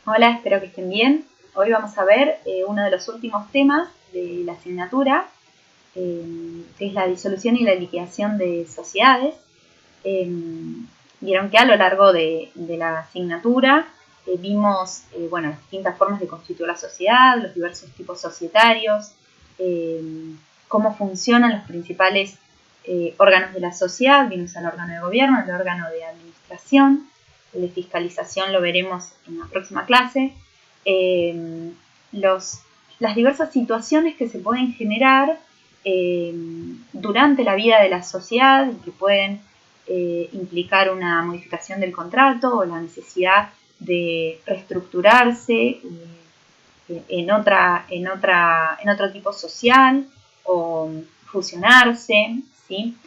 Hola, espero que estén bien. Hoy vamos a ver uno de los últimos temas de la asignatura, que es la disolución y la liquidación de sociedades. Eh, Vieron que a lo largo de la asignatura vimos las distintas formas de constituir la sociedad, los diversos tipos societarios, cómo funcionan los principales órganos de la sociedad. Vimos al órgano de gobierno, al órgano de administración, el de fiscalización lo veremos en la próxima clase. Las diversas situaciones que se pueden generar durante la vida de la sociedad y que pueden implicar una modificación del contrato o la necesidad de reestructurarse en otro tipo social o fusionarse, ¿sí?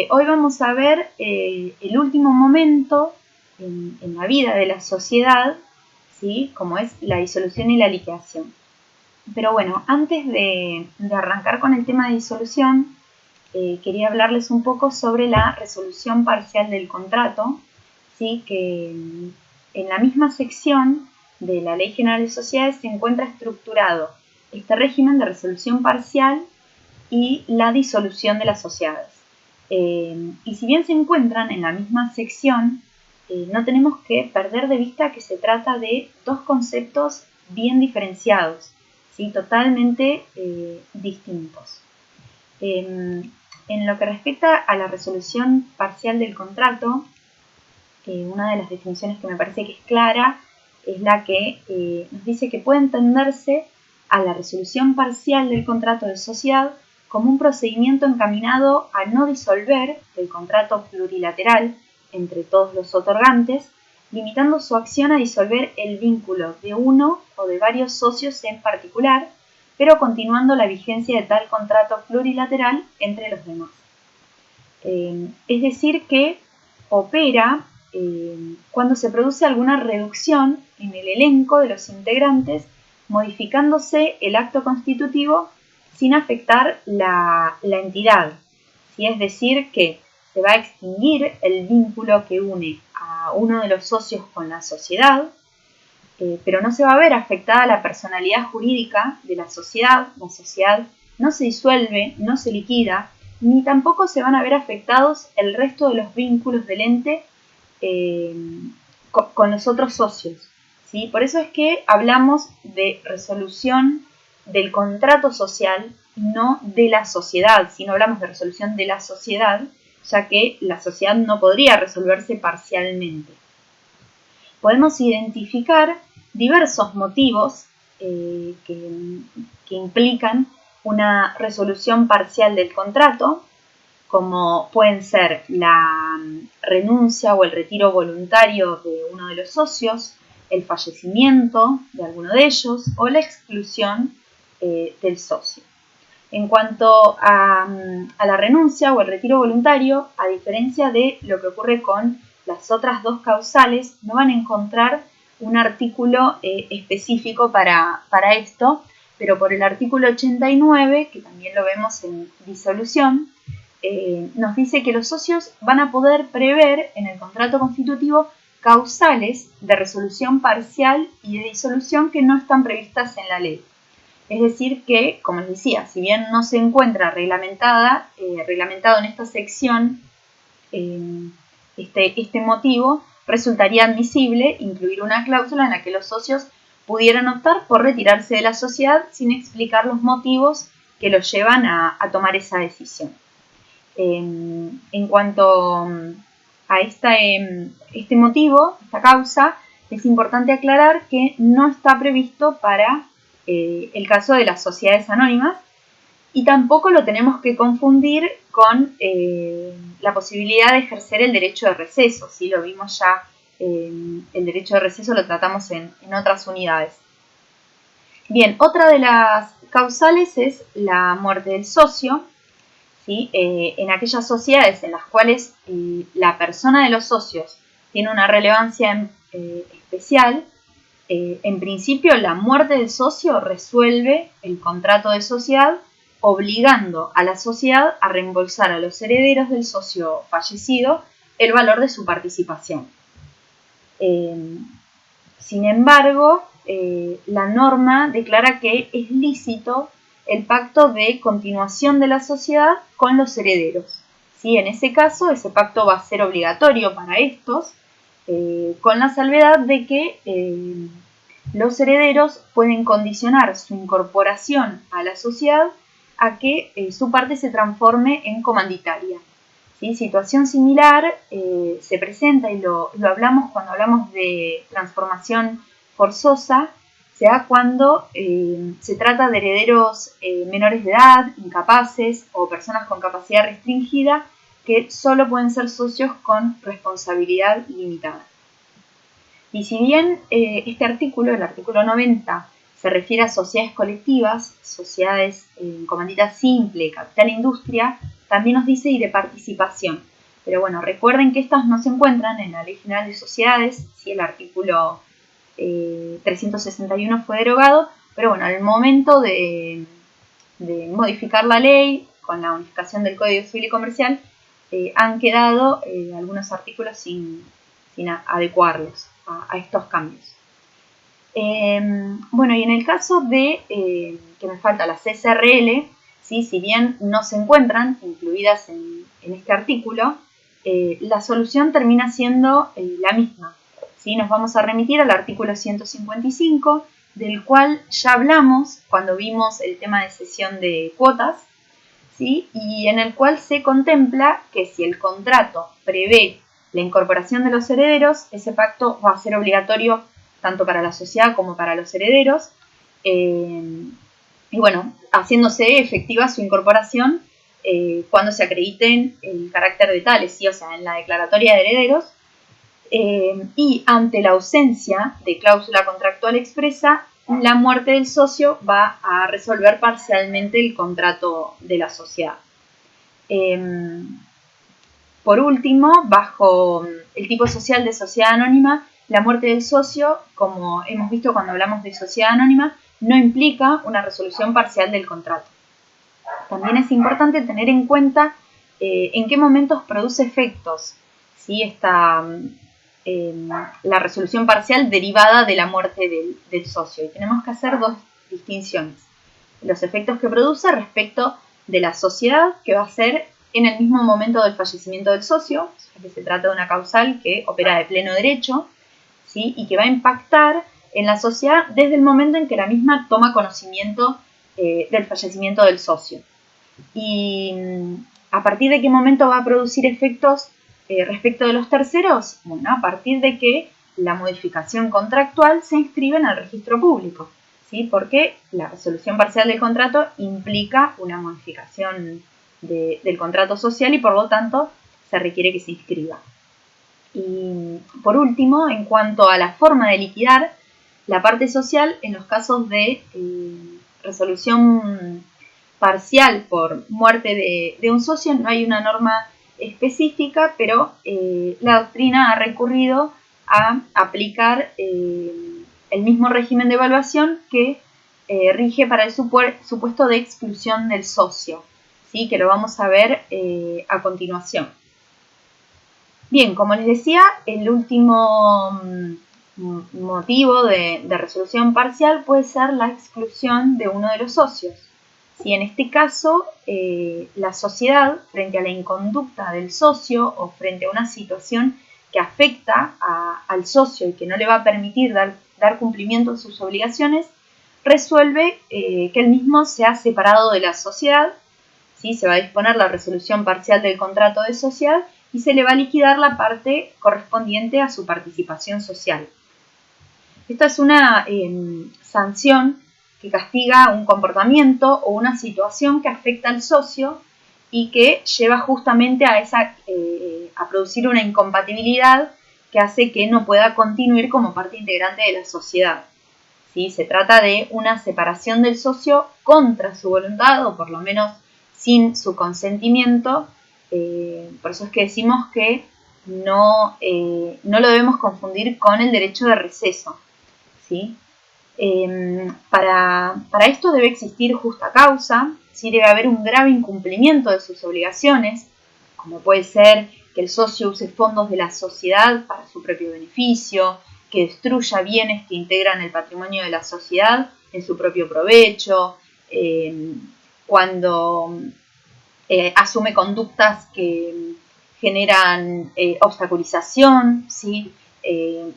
Hoy vamos a ver el último momento en la vida de la sociedad, ¿sí? Como es la disolución y la liquidación. Pero bueno, antes de arrancar con el tema de disolución, quería hablarles un poco sobre la resolución parcial del contrato, ¿sí? Que en la misma sección de la Ley General de Sociedades se encuentra estructurado este régimen de resolución parcial y la disolución de las sociedades. Y si bien se encuentran en la misma sección, no tenemos que perder de vista que se trata de dos conceptos bien diferenciados, ¿sí? Totalmente distintos. En lo que respecta a la resolución parcial del contrato, una de las definiciones que me parece que es clara es la que nos dice que puede entenderse a la resolución parcial del contrato de sociedad como un procedimiento encaminado a no disolver el contrato plurilateral entre todos los otorgantes, limitando su acción a disolver el vínculo de uno o de varios socios en particular, pero continuando la vigencia de tal contrato plurilateral entre los demás. Es decir, que opera cuando se produce alguna reducción en el elenco de los integrantes, modificándose el acto constitutivo sin afectar la entidad. ¿Sí? Es decir, que se va a extinguir el vínculo que une a uno de los socios con la sociedad, pero no se va a ver afectada la personalidad jurídica de la sociedad no se disuelve, no se liquida, ni tampoco se van a ver afectados el resto de los vínculos del ente con los otros socios, ¿sí? Por eso es que hablamos de resolución del contrato social, no de la sociedad, sino hablamos de resolución de la sociedad, ya que la sociedad no podría resolverse parcialmente. Podemos identificar diversos motivos que implican una resolución parcial del contrato, como pueden ser la renuncia o el retiro voluntario de uno de los socios, el fallecimiento de alguno de ellos o la exclusión del socio. En cuanto a la renuncia o el retiro voluntario, a diferencia de lo que ocurre con las otras dos causales, no van a encontrar un artículo específico para esto, pero por el artículo 89, que también lo vemos en disolución, nos dice que los socios van a poder prever en el contrato constitutivo causales de resolución parcial y de disolución que no están previstas en la ley. Es decir que, como les decía, si bien no se encuentra reglamentado en esta sección este motivo, resultaría admisible incluir una cláusula en la que los socios pudieran optar por retirarse de la sociedad sin explicar los motivos que los llevan a tomar esa decisión. En cuanto a este motivo, esta causa, es importante aclarar que no está previsto para el caso de las sociedades anónimas y tampoco lo tenemos que confundir con la posibilidad de ejercer el derecho de receso. ¿Sí? Lo vimos ya, el derecho de receso lo tratamos en otras unidades. Bien, otra de las causales es la muerte del socio. ¿Sí? En aquellas sociedades en las cuales la persona de los socios tiene una relevancia especial, en principio la muerte del socio resuelve el contrato de sociedad, obligando a la sociedad a reembolsar a los herederos del socio fallecido el valor de su participación. Sin embargo, la norma declara que es lícito el pacto de continuación de la sociedad con los herederos. ¿Sí? En ese caso, ese pacto va a ser obligatorio para estos, con la salvedad de que los herederos pueden condicionar su incorporación a la sociedad a que su parte se transforme en comanditaria. ¿Sí? Situación similar se presenta, y lo hablamos cuando hablamos de transformación forzosa, se da cuando se trata de herederos menores de edad, incapaces o personas con capacidad restringida que solo pueden ser socios con responsabilidad limitada. Y si bien este artículo, el artículo 90, se refiere a sociedades colectivas, sociedades en comandita simple, capital industria, también nos dice y de participación. Pero bueno, recuerden que estas no se encuentran en la Ley General de Sociedades, si el artículo 361 fue derogado, pero bueno, al momento de modificar la ley, con la unificación del Código Civil y Comercial, han quedado algunos artículos sin adecuarlos a estos cambios. Bueno, y en el caso de que me falta la CSRL, ¿sí? Si bien no se encuentran incluidas en este artículo, la solución termina siendo la misma. ¿Sí? Nos vamos a remitir al artículo 155, del cual ya hablamos cuando vimos el tema de cesión de cuotas, ¿sí? Y en el cual se contempla que si el contrato prevé la incorporación de los herederos, ese pacto va a ser obligatorio tanto para la sociedad como para los herederos, y bueno, haciéndose efectiva su incorporación cuando se acrediten el carácter de tales, ¿sí? O sea, en la declaratoria de herederos, y ante la ausencia de cláusula contractual expresa, la muerte del socio va a resolver parcialmente el contrato de la sociedad. Por último, bajo el tipo social de sociedad anónima, la muerte del socio, como hemos visto cuando hablamos de sociedad anónima, no implica una resolución parcial del contrato. También es importante tener en cuenta en qué momentos produce efectos, ¿sí? La resolución parcial derivada de la muerte del socio. Y tenemos que hacer dos distinciones. Los efectos que produce respecto de la sociedad, que va a ser en el mismo momento del fallecimiento del socio, ya que se trata de una causal que opera de pleno derecho, ¿sí? Y que va a impactar en la sociedad desde el momento en que la misma toma conocimiento del fallecimiento del socio. Y a partir de qué momento va a producir efectos respecto de los terceros, bueno, a partir de que la modificación contractual se inscribe en el registro público, ¿sí? Porque la resolución parcial del contrato implica una modificación del contrato social y por lo tanto se requiere que se inscriba. Y por último, en cuanto a la forma de liquidar la parte social, en los casos de resolución parcial por muerte de un socio no hay una norma específica, pero la doctrina ha recurrido a aplicar el mismo régimen de evaluación que rige para el supuesto de exclusión del socio, ¿sí? Que lo vamos a ver a continuación. Bien, como les decía, el último motivo de resolución parcial puede ser la exclusión de uno de los socios. Si en este caso la sociedad, frente a la inconducta del socio o frente a una situación que afecta al socio y que no le va a permitir dar cumplimiento a sus obligaciones, resuelve que el mismo sea separado de la sociedad, ¿sí? Se va a disponer la resolución parcial del contrato de sociedad y se le va a liquidar la parte correspondiente a su participación social. Esta es una sanción que castiga un comportamiento o una situación que afecta al socio y que lleva justamente a producir una incompatibilidad que hace que no pueda continuar como parte integrante de la sociedad. ¿Sí? Se trata de una separación del socio contra su voluntad o por lo menos sin su consentimiento. Por eso es que decimos que no lo debemos confundir con el derecho de receso, ¿sí? Para esto debe existir justa causa, ¿sí? Debe haber un grave incumplimiento de sus obligaciones, como puede ser que el socio use fondos de la sociedad para su propio beneficio, que destruya bienes que integran el patrimonio de la sociedad en su propio provecho, cuando asume conductas que generan obstaculización, ¿sí?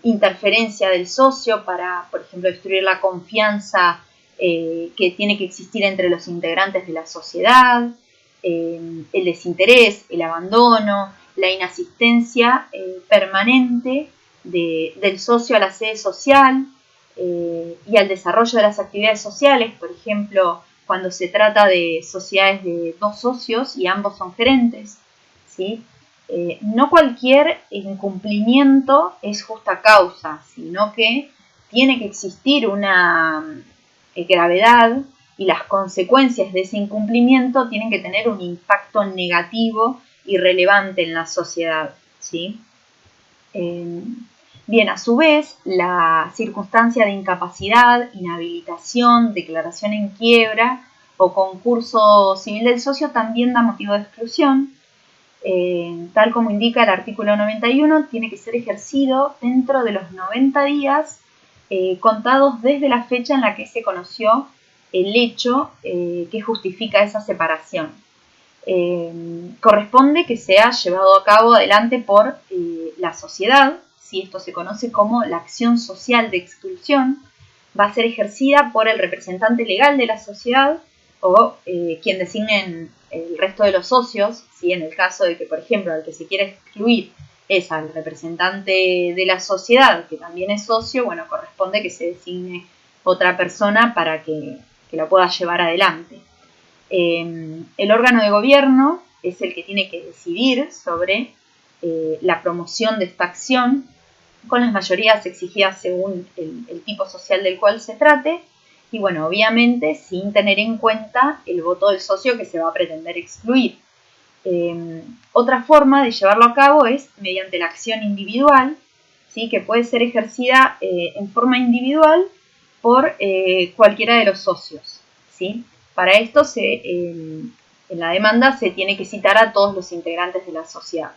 Interferencia del socio para, por ejemplo, destruir la confianza que tiene que existir entre los integrantes de la sociedad, el desinterés, el abandono, la inasistencia permanente del socio a la sede social y al desarrollo de las actividades sociales, por ejemplo, cuando se trata de sociedades de 2 socios y ambos son gerentes, ¿sí? No cualquier incumplimiento es justa causa, sino que tiene que existir una gravedad y las consecuencias de ese incumplimiento tienen que tener un impacto negativo y relevante en la sociedad, ¿sí? Bien, a su vez, la circunstancia de incapacidad, inhabilitación, declaración en quiebra o concurso civil del socio también da motivo de exclusión. Tal como indica el artículo 91, tiene que ser ejercido dentro de los 90 días contados desde la fecha en la que se conoció el hecho que justifica esa separación. Corresponde que sea llevado a cabo adelante por la sociedad, si esto se conoce como la acción social de exclusión, va a ser ejercida por el representante legal de la sociedad o quien designen el resto de los socios, ¿sí? En el caso de que, por ejemplo, al que se quiera excluir es al representante de la sociedad, que también es socio, bueno, corresponde que se designe otra persona para que la pueda llevar adelante. El órgano de gobierno es el que tiene que decidir sobre la promoción de esta acción con las mayorías exigidas según el tipo social del cual se trate y bueno, obviamente sin tener en cuenta el voto del socio que se va a pretender excluir. Otra forma de llevarlo a cabo es mediante la acción individual, ¿sí? Que puede ser ejercida en forma individual por cualquiera de los socios, ¿sí? Para esto en la demanda se tiene que citar a todos los integrantes de la sociedad.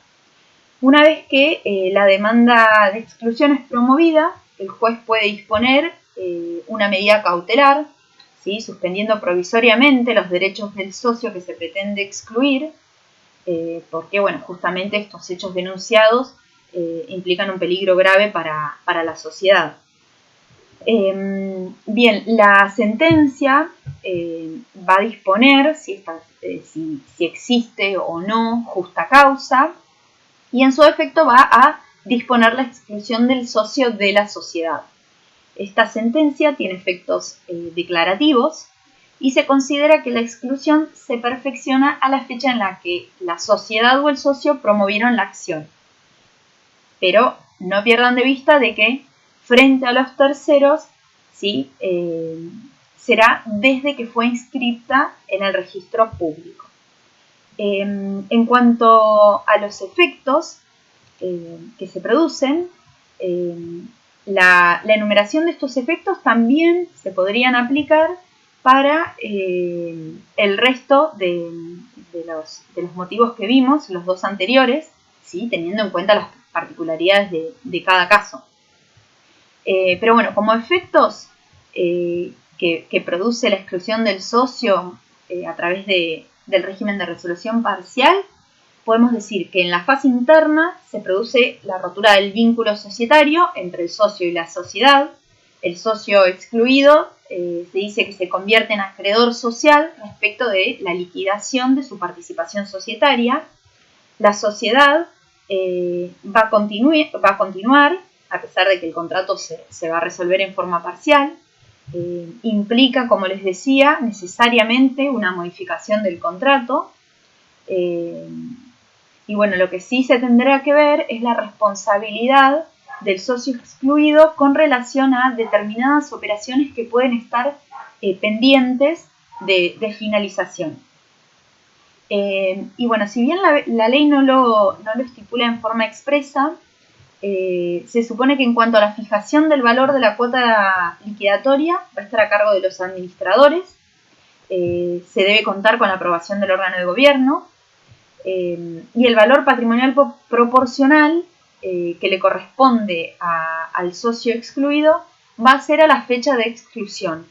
Una vez que la demanda de exclusión es promovida, el juez puede disponer una medida cautelar, ¿sí? Suspendiendo provisoriamente los derechos del socio que se pretende excluir, porque bueno, justamente estos hechos denunciados implican un peligro grave para la sociedad. Bien, la sentencia va a disponer si existe o no justa causa y en su efecto va a disponer la exclusión del socio de la sociedad. Esta sentencia tiene efectos declarativos y se considera que la exclusión se perfecciona a la fecha en la que la sociedad o el socio promovieron la acción. Pero no pierdan de vista de que frente a los terceros, ¿sí? Será desde que fue inscrita en el registro público. En cuanto a los efectos que se producen, la enumeración de estos efectos también se podrían aplicar para el resto de los motivos que vimos, los dos anteriores, ¿sí? Teniendo en cuenta las particularidades de cada caso. Pero bueno, como efectos que produce la exclusión del socio a través del régimen de resolución parcial, podemos decir que en la fase interna se produce la rotura del vínculo societario entre el socio y la sociedad. El socio excluido se dice que se convierte en acreedor social respecto de la liquidación de su participación societaria. La sociedad va a continuar, a pesar de que el contrato se va a resolver en forma parcial. Implica, como les decía, necesariamente una modificación del contrato. Y bueno, lo que sí se tendrá que ver es la responsabilidad del socio excluido con relación a determinadas operaciones que pueden estar pendientes de finalización. Y bueno, si bien la ley no lo estipula en forma expresa, se supone que en cuanto a la fijación del valor de la cuota liquidatoria va a estar a cargo de los administradores, se debe contar con la aprobación del órgano de gobierno, y el valor patrimonial proporcional que le corresponde al socio excluido va a ser a la fecha de exclusión,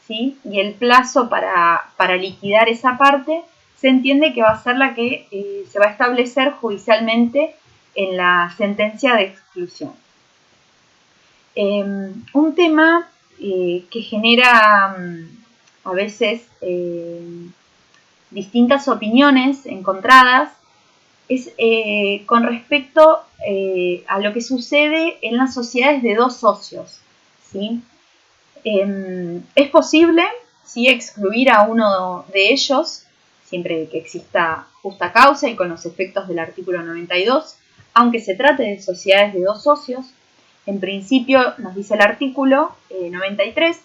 ¿sí? Y el plazo para liquidar esa parte se entiende que va a ser la que se va a establecer judicialmente en la sentencia de exclusión. Un tema que genera a veces distintas opiniones encontradas es con respecto a lo que sucede en las sociedades de dos socios, ¿sí? Es posible, ¿sí?, excluir a uno de ellos, siempre que exista justa causa y con los efectos del artículo 92, aunque se trate de sociedades de dos socios. En principio nos dice el artículo 93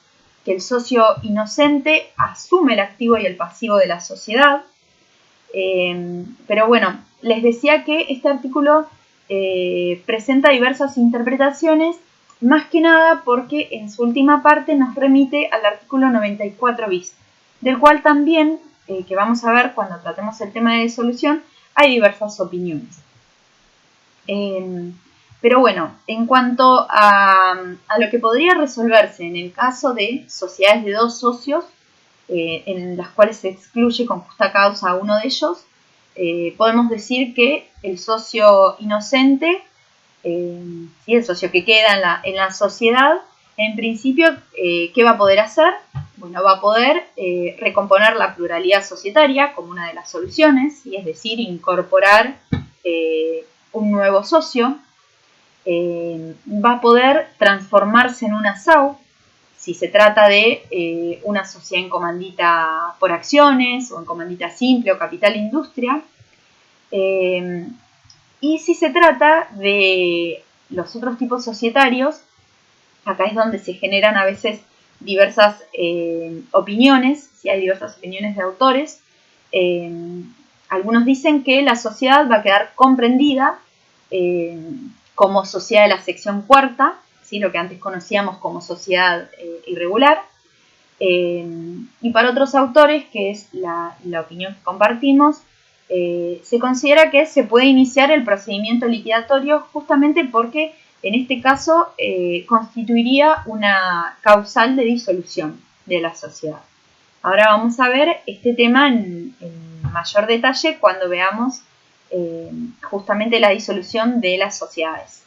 que el socio inocente asume el activo y el pasivo de la sociedad. Pero bueno, les decía que este artículo presenta diversas interpretaciones, más que nada porque en su última parte nos remite al artículo 94 bis, del cual también, que vamos a ver cuando tratemos el tema de disolución, hay diversas opiniones. Pero bueno, en cuanto a lo que podría resolverse en el caso de sociedades de dos socios, en las cuales se excluye con justa causa a uno de ellos, podemos decir que el socio inocente, ¿sí?, el socio que queda en la sociedad, en principio, ¿qué va a poder hacer? Bueno, va a poder recomponer la pluralidad societaria como una de las soluciones, ¿sí?, es decir, incorporar un nuevo socio. Va a poder transformarse en una SAU, si se trata de una sociedad en comandita por acciones o en comandita simple o capital industria. Y si se trata de los otros tipos societarios, acá es donde se generan a veces diversas opiniones, ¿sí? Hay diversas opiniones de autores. Algunos dicen que la sociedad va a quedar comprendida como sociedad de la sección cuarta, ¿sí?, lo que antes conocíamos como sociedad irregular. Y para otros autores, que es la opinión que compartimos, se considera que se puede iniciar el procedimiento liquidatorio justamente porque en este caso constituiría una causal de disolución de la sociedad. Ahora vamos a ver este tema en mayor detalle cuando veamos justamente la disolución de las sociedades.